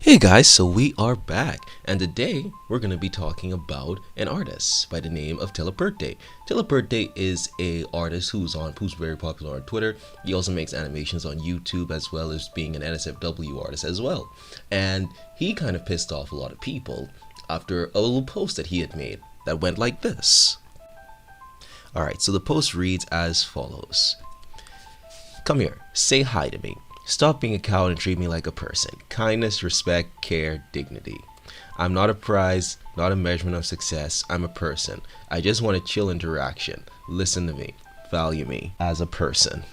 Hey guys, so we are back, and today we're going to be talking about an artist by the name of Telepurte. Telepurte is a artist who's very popular on Twitter. He also makes animations on YouTube as well as being an NSFW artist as well. And he kind of pissed off a lot of people after a little post that he had made that went like this. Alright, so the post reads as follows. Come here, say hi to me. Stop being a coward and treat me like a person. Kindness, respect, care, dignity. I'm not a prize, not a measurement of success. I'm a person. I just want a chill interaction. Listen to me. Value me as a person.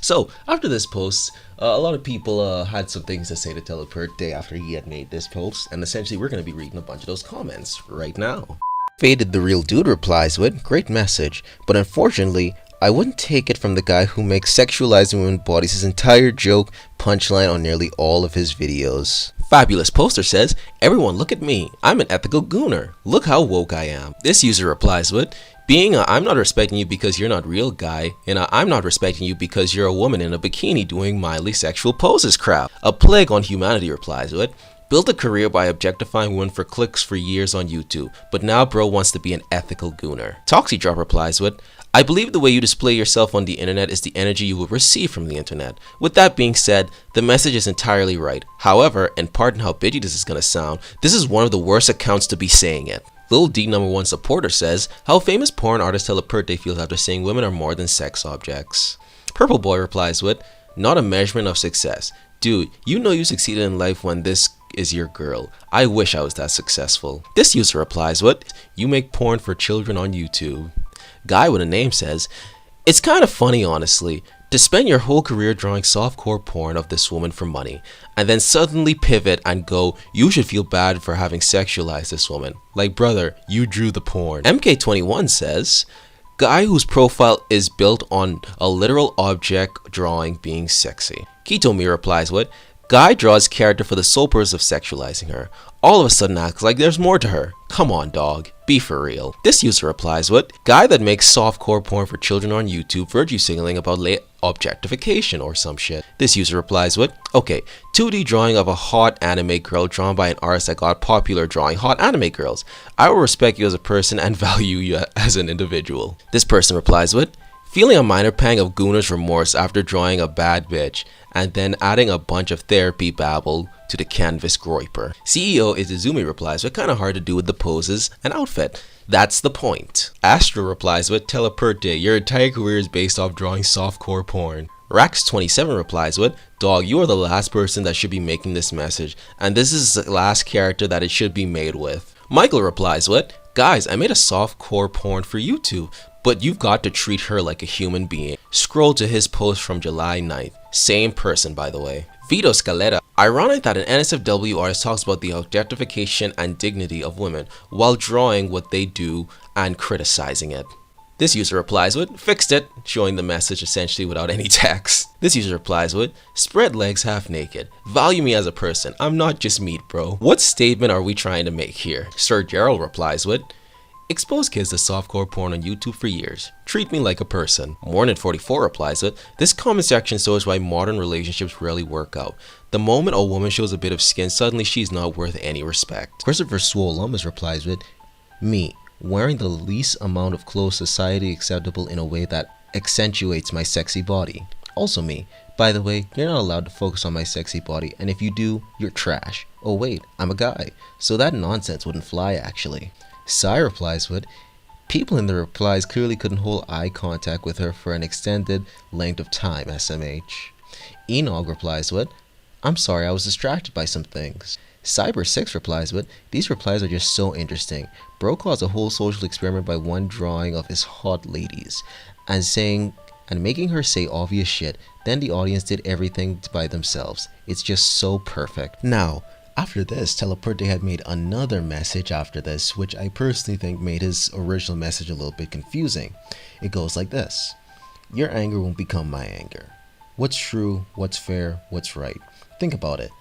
So, after this post, a lot of people had some things to say to Telepurte after he had made this post. And essentially, we're going to be reading a bunch of those comments right now. Faded the Real Dude replies with, great message, but unfortunately, I wouldn't take it from the guy who makes sexualizing women's bodies his entire joke punchline on nearly all of his videos. Fabulous Poster says, everyone look at me, I'm an ethical gooner, look how woke I am. This user replies with, being a I'm not respecting you because you're not real guy, and I'm not respecting you because you're a woman in a bikini doing mildly sexual poses crap. A plague on humanity replies with, built a career by objectifying women for clicks for years on YouTube, but now bro wants to be an ethical gooner. Toxydrop replies with, I believe the way you display yourself on the internet is the energy you will receive from the internet. With that being said, the message is entirely right. However, and pardon how bitchy this is gonna sound, this is one of the worst accounts to be saying it. Lil D #1 supporter says, how famous porn artist Telepurte feels after saying women are more than sex objects. Purple Boy replies with, not a measurement of success. Dude, you know you succeeded in life when this is your girl. I wish I was that successful. This user replies with, you make porn for children on YouTube. Guy with a name says, it's kind of funny honestly, to spend your whole career drawing softcore porn of this woman for money, and then suddenly pivot and go, you should feel bad for having sexualized this woman. Like brother, you drew the porn. MK21 says, guy whose profile is built on a literal object drawing being sexy. Kitomi replies with, guy draws character for the sole purpose of sexualizing her. All of a sudden acts like there's more to her. Come on dog, be for real. This user replies with, guy that makes softcore porn for children on YouTube virtue signaling about late objectification or some shit. This user replies with, okay, 2D drawing of a hot anime girl drawn by an artist that got popular drawing hot anime girls. I will respect you as a person and value you as an individual. This person replies with, feeling a minor pang of gooner's remorse after drawing a bad bitch and then adding a bunch of therapy babble to the canvas groiper. CEO Izumi replies with, kinda hard to do with the poses and outfit. That's the point. Astro replies with, Telepurte, your entire career is based off drawing softcore porn. Rax27 replies with, dog, you are the last person that should be making this message, and this is the last character that it should be made with. Michael replies with, guys, I made a softcore porn for YouTube, but you've got to treat her like a human being. Scroll to his post from July 9th. Same person, by the way. Vito Scaletta. Ironic that an NSFW artist talks about the objectification and dignity of women while drawing what they do and criticizing it. This user replies with, fixed it, showing the message essentially without any text. This user replies with, spread legs half naked. Value me as a person. I'm not just meat, bro. What statement are we trying to make here? Sir Gerald replies with, expose kids to softcore porn on YouTube for years. Treat me like a person. Morning44 replies with, this comment section shows why modern relationships rarely work out. The moment a woman shows a bit of skin, suddenly she's not worth any respect. Christopher Swolumbus replies with, me, wearing the least amount of clothes society acceptable in a way that accentuates my sexy body. Also me. By the way, you're not allowed to focus on my sexy body, and if you do, you're trash. Oh wait, I'm a guy, so that nonsense wouldn't fly actually. Sai replies with, people in the replies clearly couldn't hold eye contact with her for an extended length of time, SMH. Enog replies with, I'm sorry, I was distracted by some things. Cyber6 replies with, these replies are just so interesting. Bro caused a whole social experiment by one drawing of his hot ladies and making her say obvious shit, then the audience did everything by themselves. It's just so perfect. Now, after this, Telepurte had made another message after this, which I personally think made his original message a little bit confusing. It goes like this. Your anger won't become my anger. What's true, what's fair, what's right? Think about it.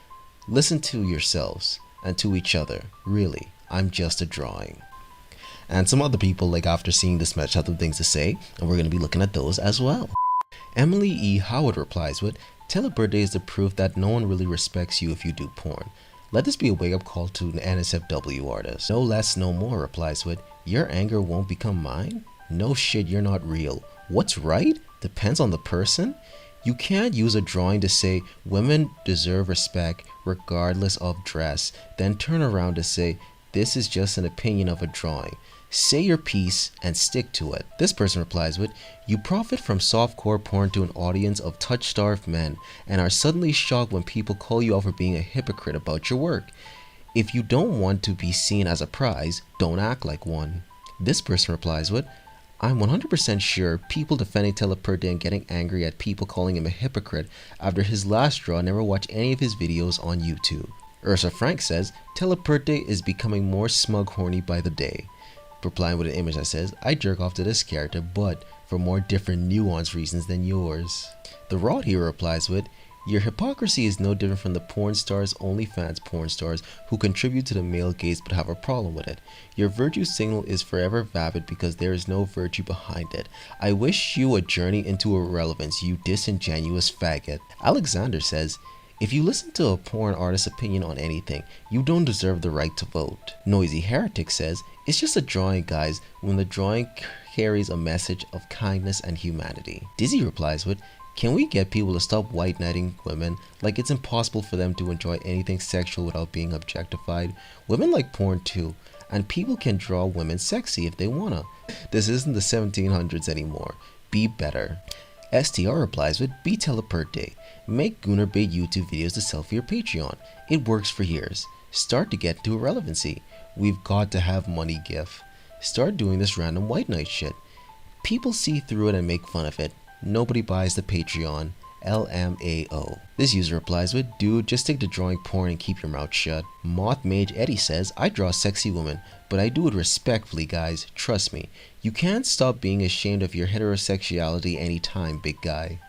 Listen to yourselves and to each other. Really, I'm just a drawing. And some other people, like after seeing this message, have some things to say, and we're going to be looking at those as well. Emily E. Howard replies with, Telepurte is the proof that no one really respects you if you do porn. Let this be a wake-up call to an NSFW artist. No less, no more replies with, your anger won't become mine? No shit, you're not real. What's right? Depends on the person? You can't use a drawing to say women deserve respect regardless of dress, then turn around to say this is just an opinion of a drawing. Say your piece and stick to it. This person replies with, you profit from softcore porn to an audience of touch-starved men and are suddenly shocked when people call you out for being a hypocrite about your work. If you don't want to be seen as a prize, don't act like one. This person replies with, I'm 100% sure people defending Telepurte and getting angry at people calling him a hypocrite after his last draw never watch any of his videos on YouTube. Ursa Frank says, Telepurte is becoming more smug horny by the day. Replying with an image that says, I jerk off to this character, but for more different nuanced reasons than yours. The Raw Hero replies with, your hypocrisy is no different from the porn stars, OnlyFans porn stars who contribute to the male gaze but have a problem with it. Your virtue signal is forever vapid because there is no virtue behind it. I wish you a journey into irrelevance, you disingenuous faggot. Alexander says, if you listen to a porn artist's opinion on anything, you don't deserve the right to vote. Noisy Heretic says, it's just a drawing, guys, when the drawing carries a message of kindness and humanity. Dizzy replies with, can we get people to stop white knighting women? Like it's impossible for them to enjoy anything sexual without being objectified. Women like porn too, and people can draw women sexy if they wanna. This isn't the 1700s anymore. Be better. STR replies with, be Telepurte. Make Gunner bait YouTube videos to sell for your Patreon. It works for years. Start to get into irrelevancy. We've got to have money gif. Start doing this random white knight shit. People see through it and make fun of it. Nobody buys the Patreon. LMAO. This user replies with, dude, just stick to drawing porn and keep your mouth shut. Moth Mage Eddie says, I draw sexy women, but I do it respectfully, guys. Trust me. You can't stop being ashamed of your heterosexuality anytime, big guy.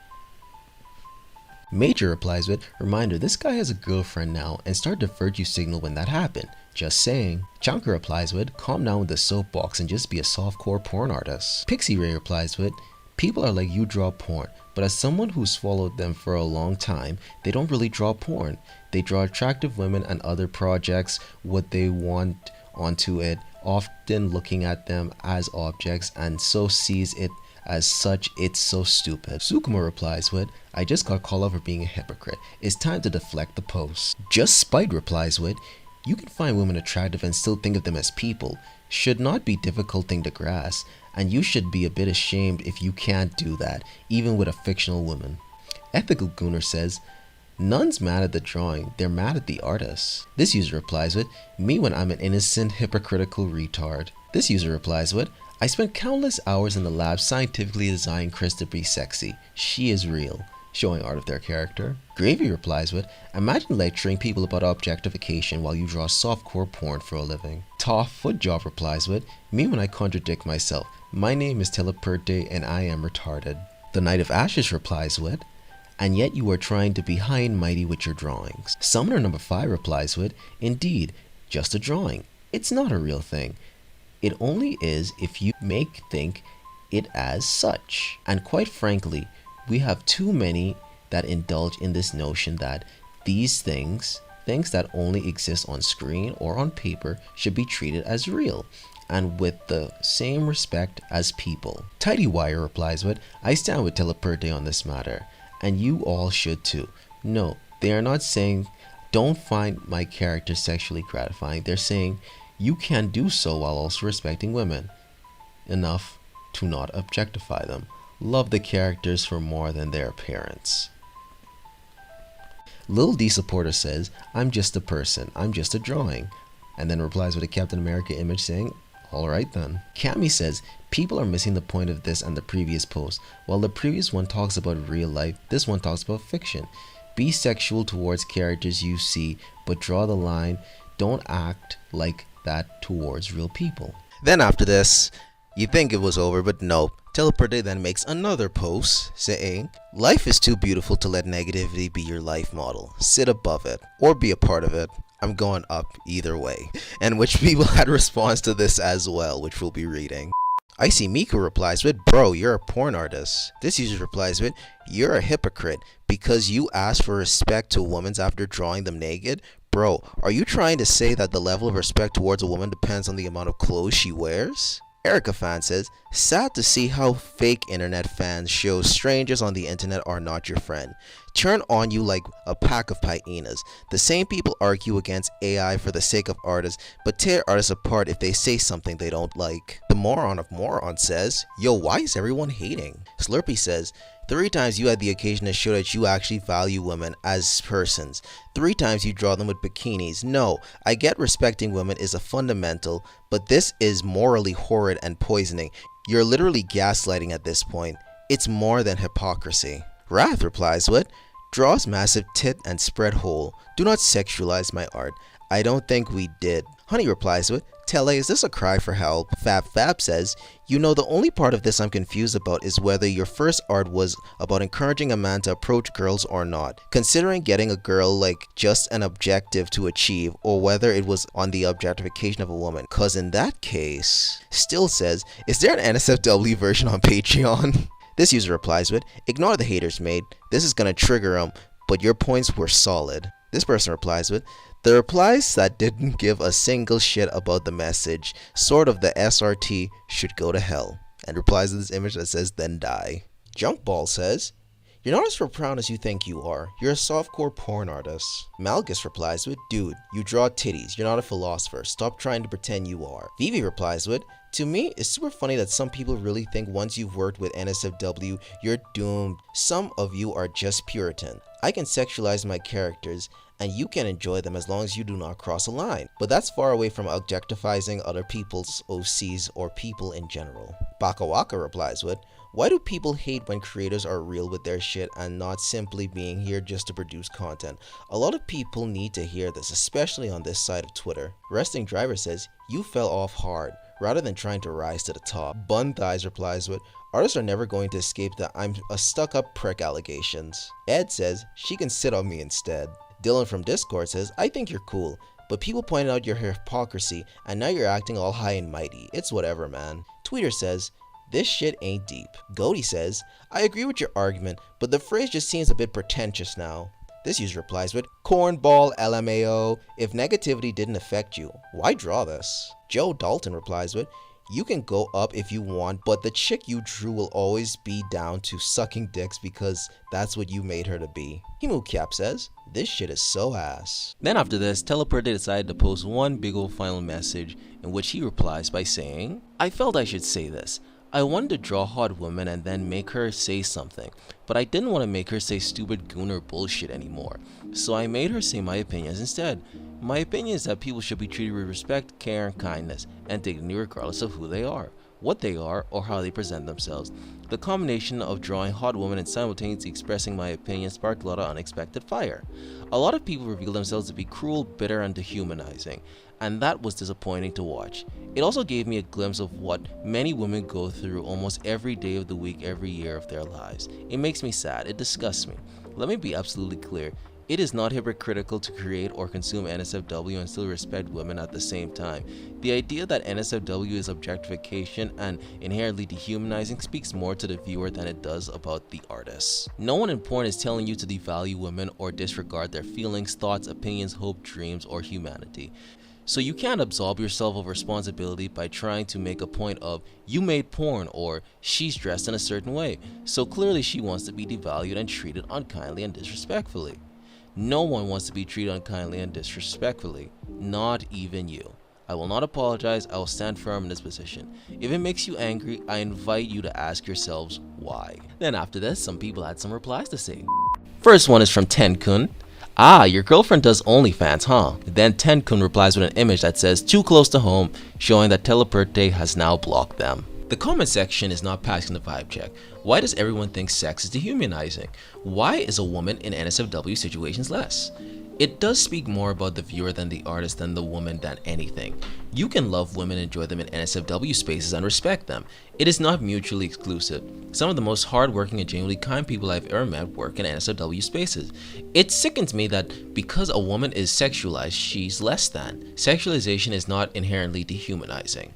Major replies with, reminder, this guy has a girlfriend now and start to virtue signal when that happened. Just saying. Chanka replies with, calm down with the soapbox and just be a softcore porn artist. Pixie Ray replies with, people are like you draw porn, but as someone who's followed them for a long time, they don't really draw porn. They draw attractive women and other projects, what they want onto it, often looking at them as objects, and so sees it as such. It's so stupid. Sukuma replies with, I just got called out for being a hypocrite. It's time to deflect the post. Just Spite replies with, you can find women attractive and still think of them as people. Should not be difficult thing to grasp, and you should be a bit ashamed if you can't do that, even with a fictional woman. Ethical Gunner says, none's mad at the drawing, they're mad at the artist. This user replies with, me when I'm an innocent, hypocritical retard. This user replies with, I spent countless hours in the lab scientifically designing Chris to be sexy. She is real. Showing art of their character. Gravy replies with, imagine lecturing people about objectification while you draw softcore porn for a living. Toff Footjob replies with, me when I contradict myself. My name is Telepurte and I am retarded. The Knight of Ashes replies with, and yet you are trying to be high and mighty with your drawings. Summoner number 5 replies with, indeed, just a drawing. It's not a real thing. It only is if you think it as such. And quite frankly, we have too many that indulge in this notion that these things that only exist on screen or on paper, should be treated as real and with the same respect as people. Tidy Wire replies with, I stand with Telepurte on this matter, and you all should too. No, they are not saying don't find my character sexually gratifying. They're saying you can do so while also respecting women enough to not objectify them. Love the characters for more than their appearance. Lil D Supporter says, I'm just a person, I'm just a drawing, and then replies with a Captain America image saying, alright then. Cami says, people are missing the point of this and the previous post. While the previous one talks about real life, this one talks about fiction. Be sexual towards characters you see, but draw the line. Don't act like that towards real people. Then after this, you think it was over, but nope. Telepurte then makes another post saying, life is too beautiful to let negativity be your life model. Sit above it, or be a part of it. I'm going up either way. And which people had response to this as well, which we'll be reading. Icy Miku replies with, bro, you're a porn artist. This user replies with, you're a hypocrite because you ask for respect to women after drawing them naked. Bro, are you trying to say that the level of respect towards a woman depends on the amount of clothes she wears? Erica fan says, sad to see how fake internet fans show strangers on the internet are not your friend. Turn on you like a pack of hyenas. The same people argue against AI for the sake of artists, but tear artists apart if they say something they don't like. The moron of morons says, yo, why is everyone hating? Slurpee says, 3 times you had the occasion to show that you actually value women as persons. 3 times you draw them with bikinis. No, I get respecting women is a fundamental, but this is morally horrid and poisoning. You're literally gaslighting at this point. It's more than hypocrisy. Wrath replies with, draws massive tit and spread hole. Do not sexualize my art. I don't think we did. Honey replies with, Tele, is this a cry for help? Fab says, you know, the only part of this I'm confused about is whether your first art was about encouraging a man to approach girls or not. Considering getting a girl like just an objective to achieve, or whether it was on the objectification of a woman. Cause in that case, Still says, is there an NSFW version on Patreon? This user replies with, ignore the haters mate, this is gonna trigger them, but your points were solid. This person replies with, the replies that didn't give a single shit about the message, sort of the SRT should go to hell, and replies to this image that says then die. Junkball says, you're not as profound as you think you are. You're a softcore porn artist. Malgus replies with, dude, you draw titties. You're not a philosopher. Stop trying to pretend you are. Vivi replies with, to me, it's super funny that some people really think once you've worked with NSFW, you're doomed. Some of you are just Puritan. I can sexualize my characters, and you can enjoy them as long as you do not cross a line. But that's far away from objectifying other people's OCs or people in general. Baka Waka replies with, why do people hate when creators are real with their shit and not simply being here just to produce content? A lot of people need to hear this, especially on this side of Twitter. Resting Driver says, you fell off hard, rather than trying to rise to the top. Bun Thighs replies with, artists are never going to escape the I'm a stuck-up prick allegations. Ed says, she can sit on me instead. Dylan from Discord says, I think you're cool, but people pointed out your hypocrisy and now you're acting all high and mighty. It's whatever, man. Tweeter says, this shit ain't deep. Goaty says, I agree with your argument, but the phrase just seems a bit pretentious now. This user replies with, cornball LMAO, if negativity didn't affect you, why draw this? Joe Dalton replies with, you can go up if you want, but the chick you drew will always be down to sucking dicks because that's what you made her to be. Himu Cap says, this shit is so ass. Then after this, Telepurte decided to post one big old final message in which he replies by saying, I felt I should say this. I wanted to draw a hot woman and then make her say something, but I didn't want to make her say stupid gooner bullshit anymore, so I made her say my opinions instead. My opinion is that people should be treated with respect, care, and kindness, and dignity regardless of who they are, what they are, or how they present themselves. The combination of drawing hot women and simultaneously expressing my opinion sparked a lot of unexpected fire. A lot of people reveal themselves to be cruel, bitter, and dehumanizing, and that was disappointing to watch. It also gave me a glimpse of what many women go through almost every day of the week, every year of their lives. It makes me sad, it disgusts me. Let me be absolutely clear. It is not hypocritical to create or consume NSFW and still respect women at the same time. The idea that NSFW is objectification and inherently dehumanizing speaks more to the viewer than it does about the artist. No one in porn is telling you to devalue women or disregard their feelings, thoughts, opinions, hope, dreams, or humanity. So you can't absolve yourself of responsibility by trying to make a point of, you made porn, or she's dressed in a certain way, so clearly she wants to be devalued and treated unkindly and disrespectfully. No one wants to be treated unkindly and disrespectfully, not even you. I will not apologize, I will stand firm in this position. If it makes you angry, I invite you to ask yourselves why. Then after this, some people had some replies to say. First one is from Tenkun. Ah, your girlfriend does OnlyFans, huh? Then Tenkun replies with an image that says too close to home, showing that Telepurte has now blocked them. The comment section is not passing the vibe check. Why does everyone think sex is dehumanizing? Why is a woman in NSFW situations less? It does speak more about the viewer than the artist than the woman than anything. You can love women, enjoy them in NSFW spaces, and respect them. It is not mutually exclusive. Some of the most hardworking and genuinely kind people I've ever met work in NSFW spaces. It sickens me that because a woman is sexualized, she's less than. Sexualization is not inherently dehumanizing.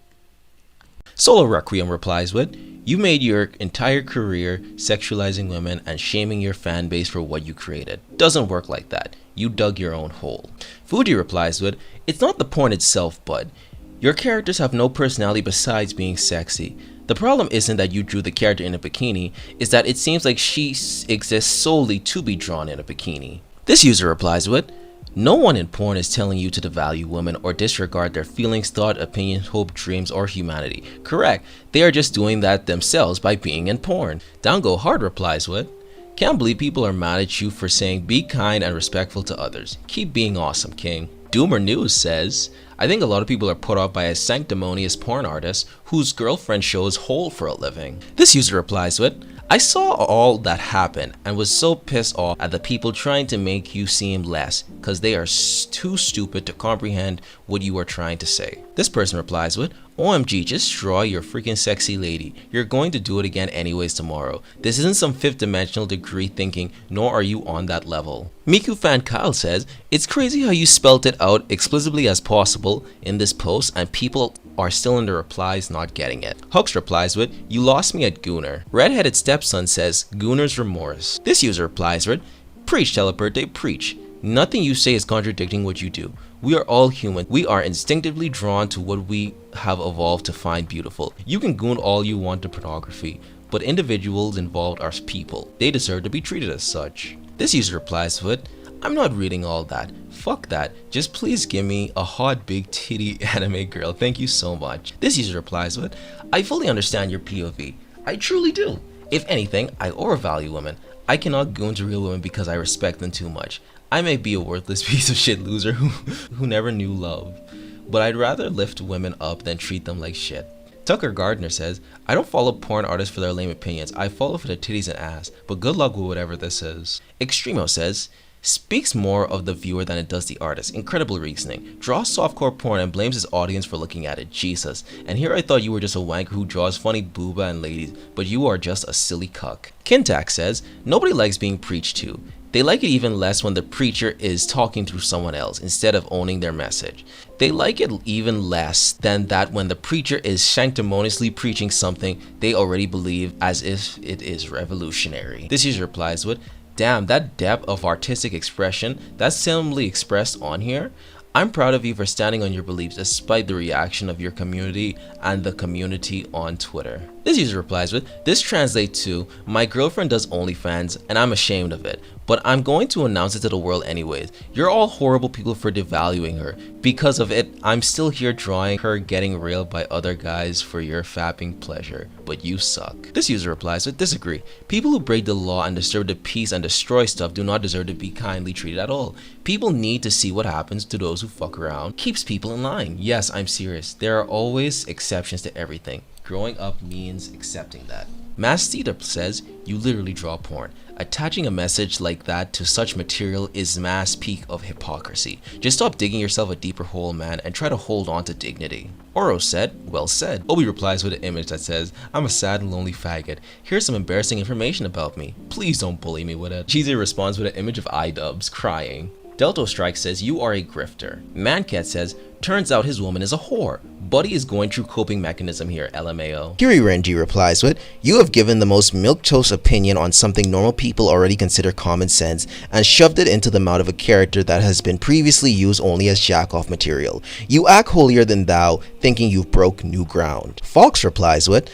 Solo Requiem replies with, you made your entire career sexualizing women and shaming your fan base for what you created. Doesn't work like that. You dug your own hole. Fuji replies with, it's not the porn itself, bud. Your characters have no personality besides being sexy. The problem isn't that you drew the character in a bikini, it's that it seems like she exists solely to be drawn in a bikini. This user replies with, no one in porn is telling you to devalue women or disregard their feelings, thought, opinions, hope, dreams, or humanity. Correct, they are just doing that themselves by being in porn. Dango Hard replies with, can't believe people are mad at you for saying be kind and respectful to others. Keep being awesome, King. Doomer News says, I think a lot of people are put off by a sanctimonious porn artist whose girlfriend shows hole for a living. This user replies with, I saw all that happen and was so pissed off at the people trying to make you seem less because they are too stupid to comprehend what you are trying to say. This person replies with, OMG, just draw your freaking sexy lady. You're going to do it again anyways tomorrow. This isn't some fifth dimensional degree thinking, nor are you on that level. Miku fan Kyle says, it's crazy how you spelt it out explicitly as possible in this post and people are still in the replies not getting it. Hux replies with, you lost me at Gooner. Redheaded Stepson says, Gooner's remorse. This user replies with, preach Telepurte, preach. Nothing you say is contradicting what you do. We are all human. We are instinctively drawn to what we have evolved to find beautiful. You can goon all you want to pornography, but individuals involved are people. They deserve to be treated as such. This user replies with, I'm not reading all that. Fuck that. Just please give me a hot big titty anime girl. Thank you so much. This user replies with, I fully understand your POV. I truly do. If anything, I overvalue women. I cannot goon to real women because I respect them too much. I may be a worthless piece of shit loser who never knew love, but I'd rather lift women up than treat them like shit. Tucker Gardner says, I don't follow porn artists for their lame opinions. I follow for their titties and ass, but good luck with whatever this is. Extremo says, speaks more of the viewer than it does the artist. Incredible reasoning. Draws softcore porn and blames his audience for looking at it. Jesus. And here I thought you were just a wanker who draws funny booba and ladies, but you are just a silly cuck. Kintak says, nobody likes being preached to. They like it even less when the preacher is talking through someone else instead of owning their message. They like it even less than that when the preacher is sanctimoniously preaching something they already believe as if it is revolutionary. This user replies with, damn, that depth of artistic expression that's simply expressed on here. I'm proud of you for standing on your beliefs despite the reaction of your community and the community on Twitter. This user replies with, this translates to, my girlfriend does OnlyFans and I'm ashamed of it, but I'm going to announce it to the world anyways. You're all horrible people for devaluing her. Because of it, I'm still here drawing her getting railed by other guys for your fapping pleasure, but you suck. This user replies with, disagree. People who break the law and disturb the peace and destroy stuff do not deserve to be kindly treated at all. People need to see what happens to those who fuck around. Keeps people in line. Yes, I'm serious. There are always exceptions to everything. Growing up means accepting that. Mastita says, you literally draw porn. Attaching a message like that to such material is mass peak of hypocrisy. Just stop digging yourself a deeper hole, man, and try to hold on to dignity. Oro said, well said. Obi replies with an image that says, I'm a sad and lonely faggot. Here's some embarrassing information about me. Please don't bully me with it. Cheesy responds with an image of Idubbbz crying. Delto Strike says, you are a grifter. Mancat says, turns out his woman is a whore. Buddy is going through coping mechanism here, LMAO. Kiri Renji replies with, you have given the most milquetoast opinion on something normal people already consider common sense and shoved it into the mouth of a character that has been previously used only as jack-off material. You act holier than thou, thinking you've broke new ground. Fox replies with,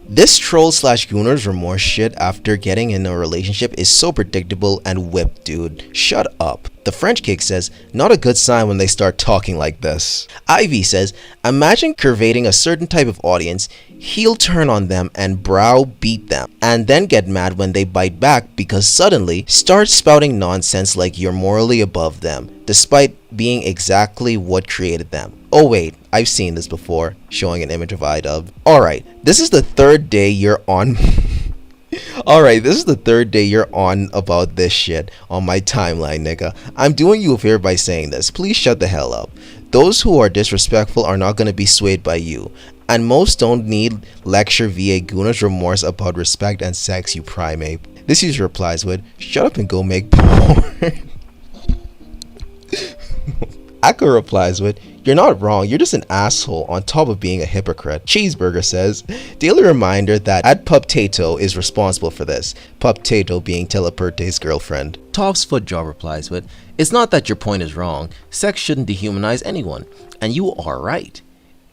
this troll/gooner's remorse shit after getting in a relationship is so predictable and whipped, dude. Shut up. The French Kick says, not a good sign when they start talking like this. Ivy says, imagine curvating a certain type of audience, heel turn on them and browbeat them, and then get mad when they bite back because suddenly start spouting nonsense like you're morally above them, despite being exactly what created them. Oh wait, I've seen this before, showing an image of Idubbbz. Alright, this is the third day you're on about this shit on my timeline, nigga. I'm doing you a favor by saying this. Please shut the hell up. Those who are disrespectful are not gonna be swayed by you. And most don't need lecture via Gooner's remorse about respect and sex, you primate. This user replies with, shut up and go make porn. Akka replies with, You're not wrong, you're just an asshole on top of being a hypocrite. Cheeseburger says, daily reminder that @Puptato is responsible for this. Puptato being Telepurte's girlfriend. Toff's Footjaw replies with, it's not that your point is wrong. Sex shouldn't dehumanize anyone. And you are right.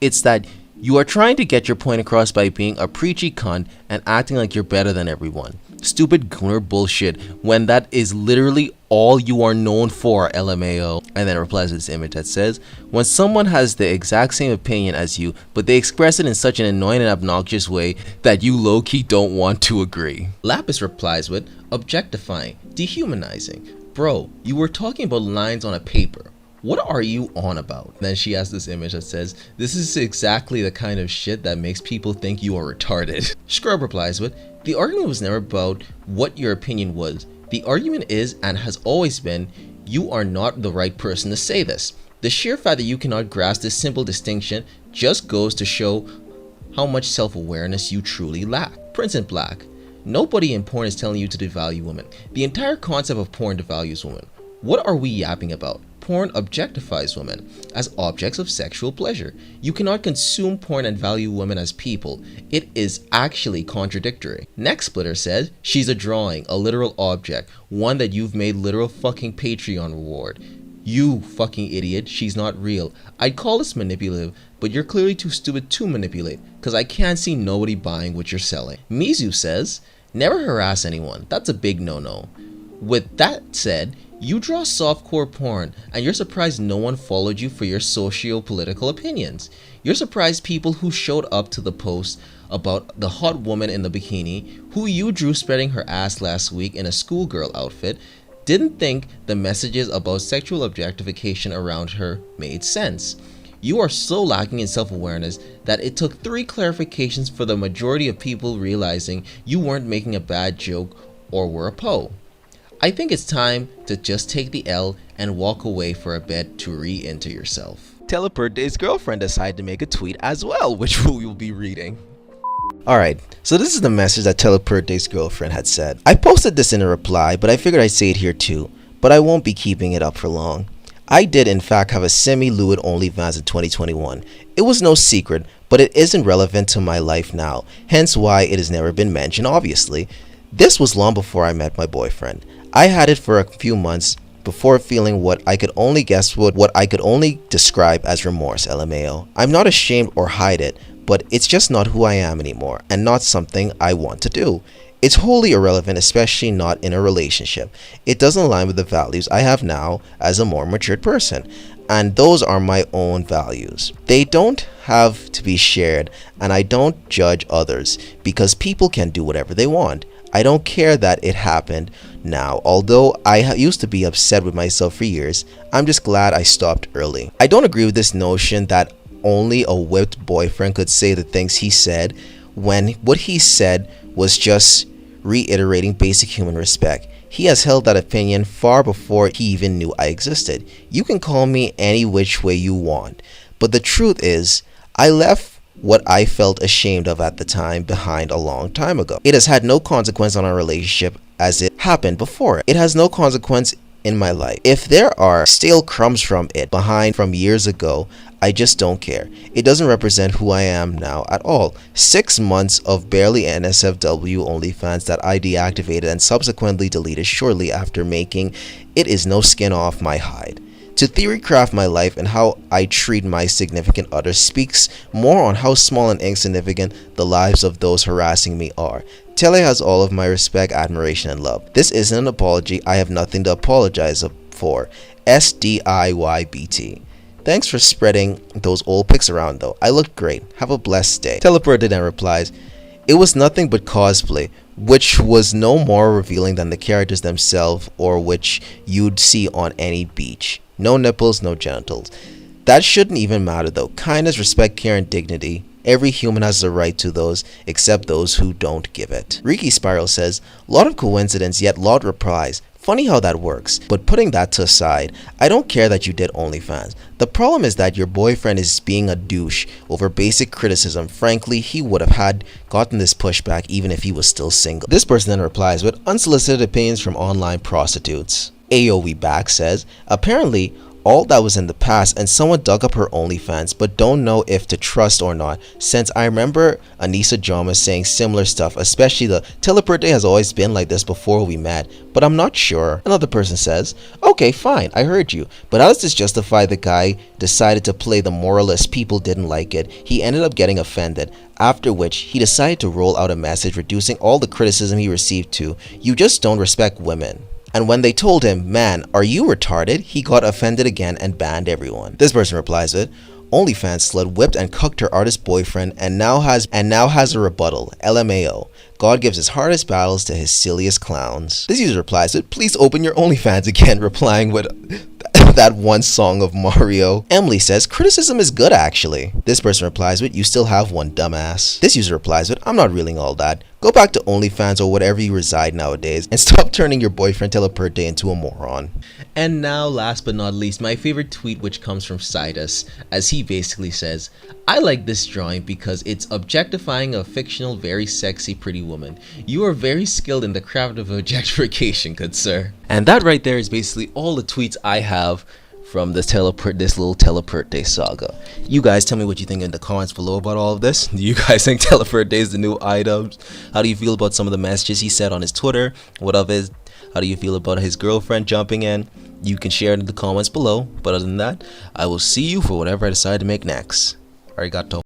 It's that you are trying to get your point across by being a preachy cunt and acting like you're better than everyone. Stupid gooner bullshit when that is literally all you are known for, LMAO. And then replies with this image that says, when someone has the exact same opinion as you, but they express it in such an annoying and obnoxious way that you low-key don't want to agree. Lapis replies with, objectifying, dehumanizing. Bro, you were talking about lines on a paper. What are you on about? Then she has this image that says, this is exactly the kind of shit that makes people think you are retarded. Scrub replies with, the argument was never about what your opinion was. The argument is, and has always been, you are not the right person to say this. The sheer fact that you cannot grasp this simple distinction just goes to show how much self-awareness you truly lack. Prince in Black, nobody in porn is telling you to devalue women. The entire concept of porn devalues women. What are we yapping about? Porn objectifies women as objects of sexual pleasure. You cannot consume porn and value women as people. It is actually contradictory. Next Splitter says, she's a drawing, a literal object, one that you've made literal fucking Patreon reward. You fucking idiot, she's not real. I'd call this manipulative, but you're clearly too stupid to manipulate, cause I can't see nobody buying what you're selling. Mizu says, never harass anyone, that's a big no-no. With that said, you draw softcore porn and you're surprised no one followed you for your socio-political opinions. You're surprised people who showed up to the post about the hot woman in the bikini who you drew spreading her ass last week in a schoolgirl outfit didn't think the messages about sexual objectification around her made sense. You are so lacking in self-awareness that it took 3 clarifications for the majority of people realizing you weren't making a bad joke or were a po. I think it's time to just take the L and walk away for a bit to re-enter yourself. Telepurte's girlfriend decided to make a tweet as well, which we will be reading. Alright, so this is the message that Telepurte's girlfriend had said. I posted this in a reply, but I figured I'd say it here too, but I won't be keeping it up for long. I did in fact have a semi-lewd OnlyFans in 2021. It was no secret, but it isn't relevant to my life now, hence why it has never been mentioned obviously. This was long before I met my boyfriend. I had it for a few months before feeling what I could only describe as remorse, LMAO. I'm not ashamed or hide it, but it's just not who I am anymore and not something I want to do. It's wholly irrelevant, especially not in a relationship. It doesn't align with the values I have now as a more matured person, and those are my own values. They don't have to be shared, and I don't judge others because people can do whatever they want. I don't care that it happened now, although I used to be upset with myself for years. I'm just glad I stopped early. I don't agree with this notion that only a whipped boyfriend could say the things he said when what he said was just reiterating basic human respect. He has held that opinion far before he even knew I existed. You can call me any which way you want, but the truth is, I left what I felt ashamed of at the time behind a long time ago. It has had no consequence on our relationship as it happened before. It has no consequence in my life. If there are stale crumbs from it behind from years ago, I just don't care. It doesn't represent who I am now at all. 6 months of barely NSFW OnlyFans that I deactivated and subsequently deleted shortly after making it is no skin off my hide. To theory craft my life and how I treat my significant other speaks more on how small and insignificant the lives of those harassing me are. Tele has all of my respect, admiration, and love. This isn't an apology. I have nothing to apologize for. SDIYBT. Thanks for spreading those old pics around though. I looked great. Have a blessed day. Telepurte then replies, it was nothing but cosplay, which was no more revealing than the characters themselves or which you'd see on any beach. No nipples, no genitals. That shouldn't even matter though. Kindness, respect, care, and dignity. Every human has the right to those, except those who don't give it. Riki Spiral says, lot of coincidence, yet lot replies. Funny how that works, but putting that to aside, I don't care that you did OnlyFans. The problem is that your boyfriend is being a douche over basic criticism. Frankly, he would have gotten this pushback even if he was still single. This person then replies with unsolicited opinions from online prostitutes. AOE Back says, apparently, all that was in the past, and someone dug up her OnlyFans but don't know if to trust or not, since I remember Anissa Jama saying similar stuff, especially the Telepurte has always been like this before we met, but I'm not sure. Another person says, okay fine, I heard you, but how does this justify the guy decided to play the moralist? People didn't like it, he ended up getting offended, after which he decided to roll out a message reducing all the criticism he received to, you just don't respect women. And when they told him, man, are you retarded? He got offended again and banned everyone. This person replies with, OnlyFans slut whipped and cucked her artist boyfriend and now has a rebuttal. LMAO. God gives his hardest battles to his silliest clowns. This user replies with, please open your OnlyFans again, replying with that one song of Mario. Emily says, criticism is good actually. This person replies with, you still have one, dumbass. This user replies with, I'm not reeling all that. Go back to OnlyFans or wherever you reside nowadays and stop turning your boyfriend Telepurte into a moron. And now, last but not least, my favorite tweet, which comes from Sidus, as he basically says, I like this drawing because it's objectifying a fictional, very sexy, pretty woman. You are very skilled in the craft of objectification, good sir. And that right there is basically all the tweets I have from this little Telepurte saga. You guys tell me what you think in the comments below about all of this. Do you guys think Telepurte is the new Idubbbz? How do you feel about some of the messages he said on his Twitter? How do you feel about his girlfriend jumping in? You can share it in the comments below. But other than that, I will see you for whatever I decide to make next. Arigato.